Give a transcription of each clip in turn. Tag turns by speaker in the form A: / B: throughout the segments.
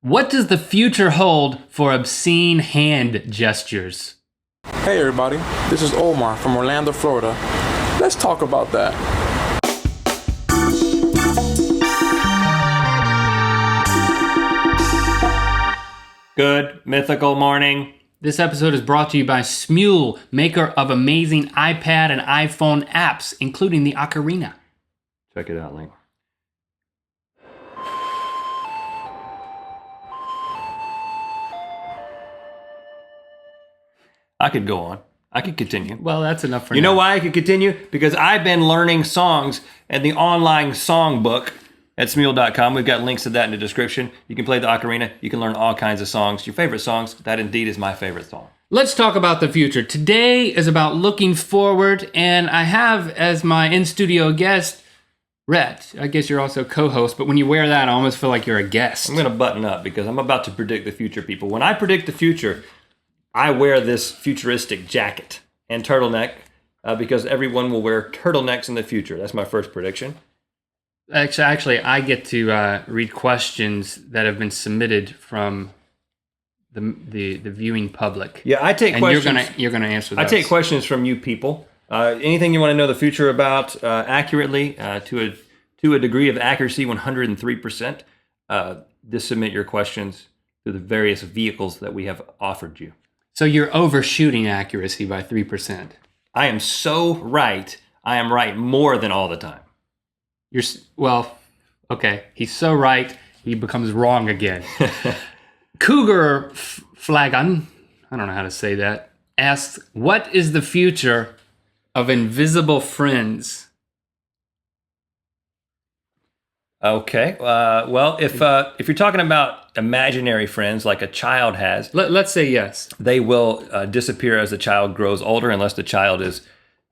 A: What does the future hold for obscene hand gestures?
B: Hey everybody, this is Omar from Orlando, Florida. Let's talk about that.
C: Good mythical morning.
A: This episode is brought to you by Smule, maker of amazing iPad and iPhone apps, including the Ocarina.
C: Check it out, Link. I could go on. I could continue.
A: Well, that's enough for
C: You
A: now.
C: know why I could continue? Because I've been learning songs in the online songbook at Smule.com. We've got links to that in the description. You can play the ocarina. You can learn all kinds of songs. Your favorite songs. That indeed is my favorite song.
A: Let's talk about the future. Today is about looking forward, and I have as my in-studio guest, Rhett. I guess you're also co-host, but when you wear that, I almost feel like you're a guest.
C: I'm going to button up because I'm about to predict the future, people. When I predict the future, I wear this futuristic jacket and turtleneck because everyone will wear turtlenecks in the future. That's my first prediction.
A: Actually, I get to read questions that have been submitted from the viewing public.
C: Yeah, I take
A: and
C: questions.
A: you're gonna answer those.
C: I take questions from you people. Anything you want to know the future about accurately to a degree of accuracy, 103%. Just submit your questions through the various vehicles that we have offered you.
A: So you're overshooting accuracy by 3%.
C: I am so right. I am right more than all the time.
A: Okay. He's so right, he becomes wrong again. Cougarflacon, I don't know how to say that, asks, what is the future of invisible friends?
C: Okay. Well, if you're talking about imaginary friends like a child has,
A: Let's say yes.
C: they will disappear as the child grows older unless the child is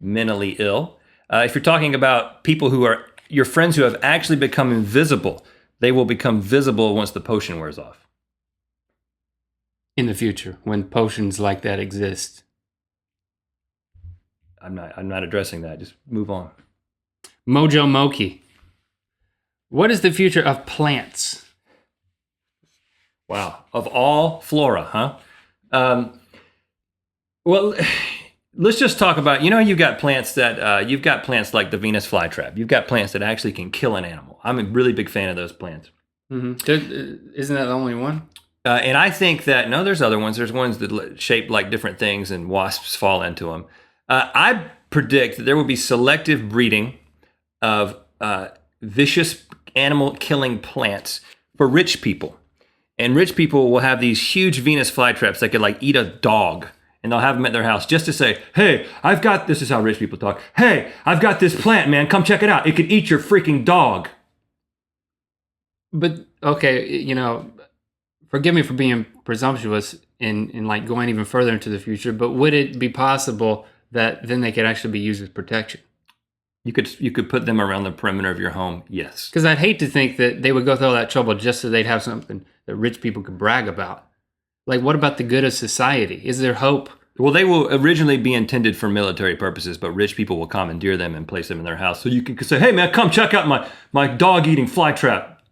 C: mentally ill. If you're talking about people who are your friends who have actually become invisible, they will become visible once the potion wears off.
A: In the future, when potions like that exist.
C: I'm not addressing that. Just move on.
A: Mojomokle. What is the future of plants?
C: Wow. Of all flora, huh? Well, let's just talk about, you've got plants like the Venus flytrap. You've got plants that actually can kill an animal. I'm a really big fan of those plants.
A: Mm-hmm. Isn't that the only one?
C: And I think that, no, there's other ones. There's ones that shape like different things and wasps fall into them. I predict that there will be selective breeding of vicious animal-killing plants for rich people. And rich people will have these huge Venus flytraps that could eat a dog. And they'll have them at their house just to say, hey, this is how rich people talk. Hey, I've got this plant, man. Come check it out. It could eat your freaking dog.
A: But, okay, forgive me for being presumptuous in going even further into the future, but would it be possible that then they could actually be used as protection?
C: You could put them around the perimeter of your home, yes.
A: Because I'd hate to think that they would go through all that trouble just so they'd have something that rich people could brag about. What about the good of society? Is there hope?
C: Well, they will originally be intended for military purposes, but rich people will commandeer them and place them in their house. So you can say, hey, man, come check out my dog-eating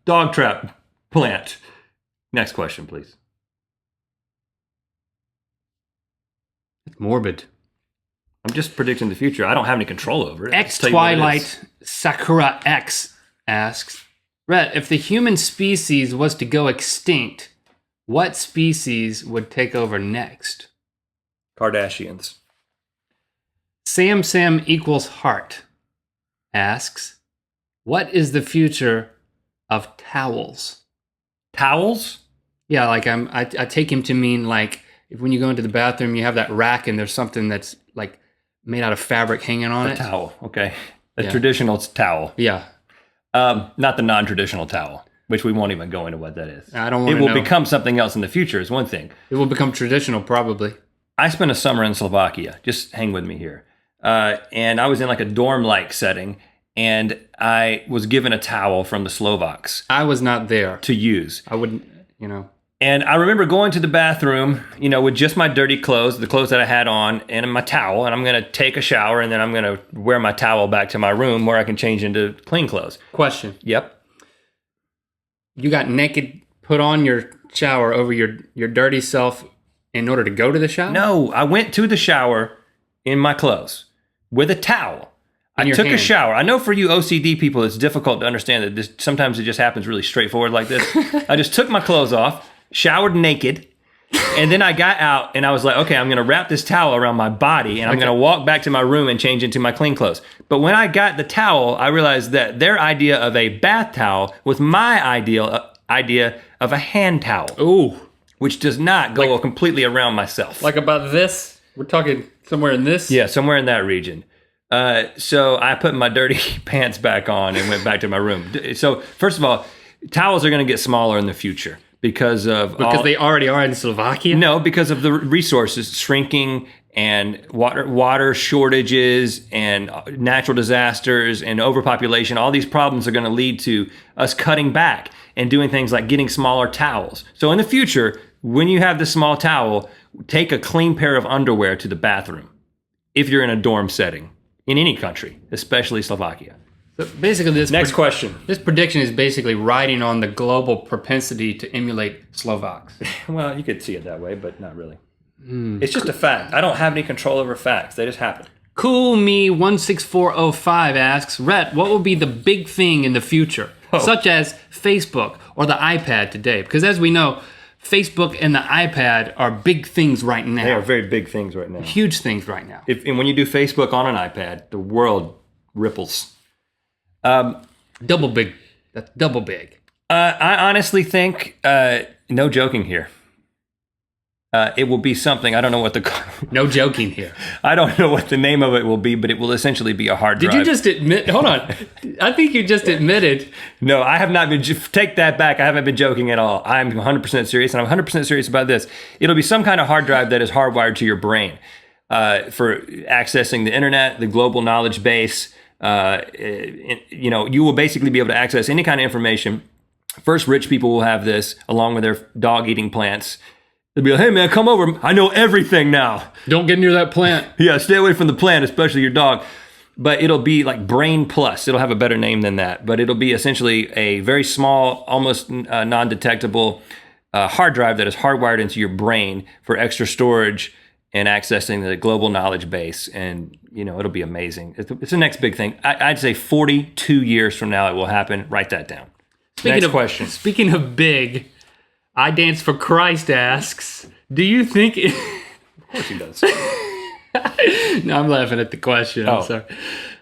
C: dog trap plant. Next question, please.
A: It's morbid.
C: I'm just predicting the future. I don't have any control over it.
A: X-Twilight Sakura X asks, Rhett, if the human species was to go extinct, what species would take over next?
C: Kardashians.
A: SamSamEqualsHeart asks, what is the future of towels?
C: Towels?
A: Yeah, I take him to mean if when you go into the bathroom, you have that rack and there's something that's made out of fabric hanging on it.
C: A towel, okay. A traditional towel.
A: Yeah.
C: Not the non-traditional towel, which we won't even go into what that is.
A: I don't want
C: to know. It will become something else in the future is one thing.
A: It will become traditional, probably.
C: I spent a summer in Slovakia. Just hang with me here. And I was in a dorm-like setting, and I was given a towel from the Slovaks.
A: I was not there.
C: To use.
A: I wouldn't,
C: And I remember going to the bathroom, with just my dirty clothes, the clothes that I had on, and my towel, and I'm going to take a shower, and then I'm going to wear my towel back to my room where I can change into clean clothes.
A: Question.
C: Yep.
A: You got naked, put on your shower over your dirty self in order to go to the shower?
C: No, I went to the shower in my clothes with a towel. I took a shower. I know for you OCD people, it's difficult to understand that this. Sometimes it just happens really straightforward like this. I just took my clothes off, showered naked, and then I got out and I was like, okay, I'm going to wrap this towel around my body and I'm going to walk back to my room and change into my clean clothes. But when I got the towel, I realized that their idea of a bath towel was my idea of a hand towel.
A: Ooh.
C: Which does not go completely around myself.
A: Like about this? We're talking somewhere in this?
C: Yeah, somewhere in that region. So I put my dirty pants back on and went back to my room. So first of all, towels are going to get smaller in the future because
A: they already are in Slovakia?
C: No, because of the resources shrinking and water shortages and natural disasters and overpopulation. All these problems are going to lead to us cutting back and doing things like getting smaller towels. So in the future, when you have the small towel, take a clean pair of underwear to the bathroom if you're in a dorm setting in any country, especially Slovakia.
A: So basically,
C: Next question.
A: This prediction is basically riding on the global propensity to emulate Slovaks.
C: Well, you could see it that way, but not really. It's just a fact. I don't have any control over facts. They just happen.
A: Cool Me 16405 asks, Rhett, what will be the big thing in the future, such as Facebook or the iPad today? Because as we know, Facebook and the iPad are big things right now.
C: They are very big things right now.
A: Huge things right now.
C: And when you do Facebook on an iPad, the world ripples.
A: Double big. That's double big.
C: I honestly think, no joking here. It will be something. I don't know what
A: No joking here.
C: I don't know what the name of it will be, but it will essentially be a hard drive.
A: Did you just admit? Hold on. I think you just admitted.
C: No, I have not been. Take that back. I haven't been joking at all. I'm 100% serious, and I'm 100% serious about this. It'll be some kind of hard drive that is hardwired to your brain for accessing the internet, the global knowledge base. You will basically be able to access any kind of information. First, rich people will have this, along with their dog-eating plants. They'll be like, hey, man, come over. I know everything now.
A: Don't get near that plant.
C: Yeah, stay away from the plant, especially your dog. But it'll be like Brain Plus. It'll have a better name than that. But it'll be essentially a very small, almost non-detectable hard drive that is hardwired into your brain for extra storage and accessing the global knowledge base. And, it'll be amazing. It's the next big thing. I'd say 42 years from now it will happen. Write that down. Next question.
A: Speaking of big... I Dance for Christ asks, do you think... Of
C: course he does.
A: No, I'm laughing at the question. I'm sorry.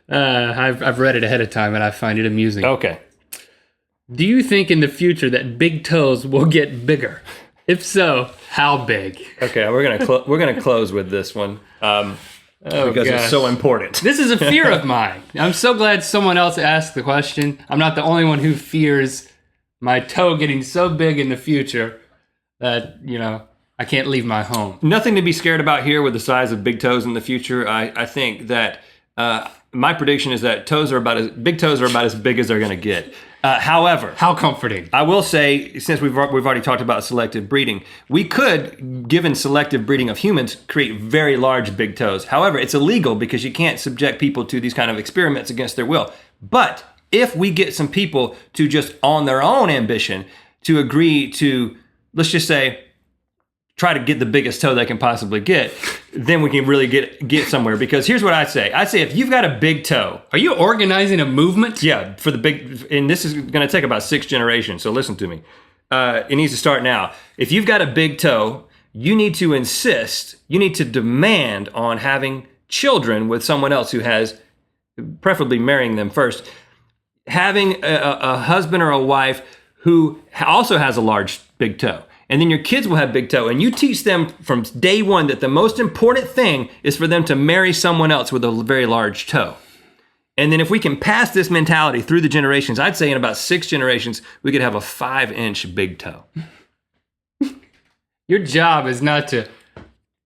A: I've read it ahead of time and I find it amusing.
C: Okay.
A: Do you think in the future that big toes will get bigger? If so, how big?
C: Okay, we're gonna close with this one because it's so important.
A: This is a fear of mine. I'm so glad someone else asked the question. I'm not the only one who fears my toe getting so big in the future that, I can't leave my home.
C: Nothing to be scared about here with the size of big toes in the future. I think that my prediction is that big toes are about as big as they're going to get. However,
A: how comforting.
C: I will say, since we've already talked about selective breeding, we could, given selective breeding of humans, create very large big toes. However, it's illegal because you can't subject people to these kind of experiments against their will. But if we get some people to just, on their own ambition, to agree to, let's just say, try to get the biggest toe they can possibly get, then we can really get somewhere. Because here's what I'd say. I'd say if you've got a big toe...
A: Are you organizing a movement?
C: Yeah, for the big... And this is going to take about 6 generations, so listen to me. It needs to start now. If you've got a big toe, you need to insist, you need to demand on having children with someone else who has, preferably marrying them first, having a husband or a wife who also has a large big toe. And then your kids will have big toe. And you teach them from day one that the most important thing is for them to marry someone else with a very large toe. And then if we can pass this mentality through the generations, I'd say in about 6 generations, we could have a 5-inch big toe.
A: Your job is not to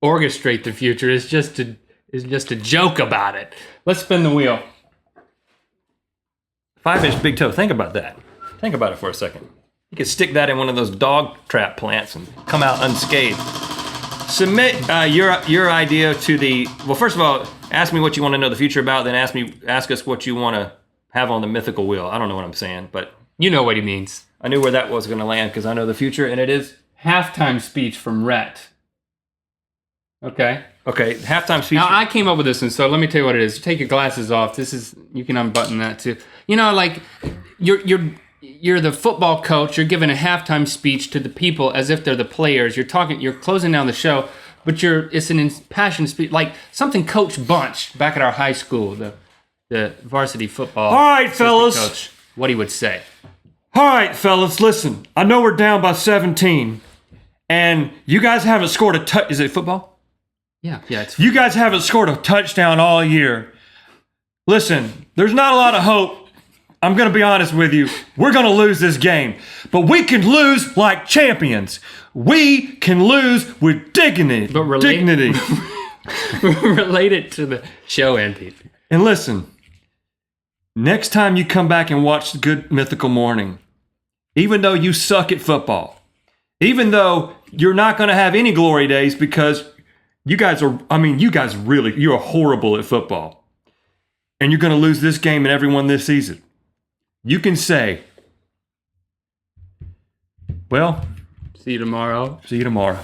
A: orchestrate the future. It's just to joke about it. Let's spin the wheel.
C: 5-inch big toe. Think about that. Think about it for a second. You could stick that in one of those dog trap plants and come out unscathed. Submit your idea to the... Well, first of all, ask me what you want to know the future about, then ask us what you want to have on the mythical wheel. I don't know what I'm saying, but...
A: You know what he means.
C: I knew where that was going to land because I know the future, and it is
A: halftime speech from Rhett. Okay.
C: Okay, halftime speech.
A: Now I came up with this, and so let me tell you what it is. Take your glasses off. You can unbutton that too. You know, like you're the football coach. You're giving a halftime speech to the people as if they're the players. You're closing down the show, but it's an impassioned speech, like something Coach Bunch back at our high school, the varsity football.
C: All right, fellas.
A: Coach, what he would say.
C: All right, fellas, listen. I know we're down by 17, and you guys haven't scored a touch. Is it football?
A: Yeah. It's
C: You guys haven't scored a touchdown all year. Listen, there's not a lot of hope. I'm going to be honest with you. We're going to lose this game. But we can lose like champions. We can lose with dignity.
A: But
C: dignity.
A: relate it to the show ending.
C: And listen, next time you come back and watch Good Mythical Morning, even though you suck at football, even though you're not going to have any glory days because you guys are horrible at football. And you're going to lose this game and every one this season. You can say, well,
A: see you tomorrow.
C: See you tomorrow.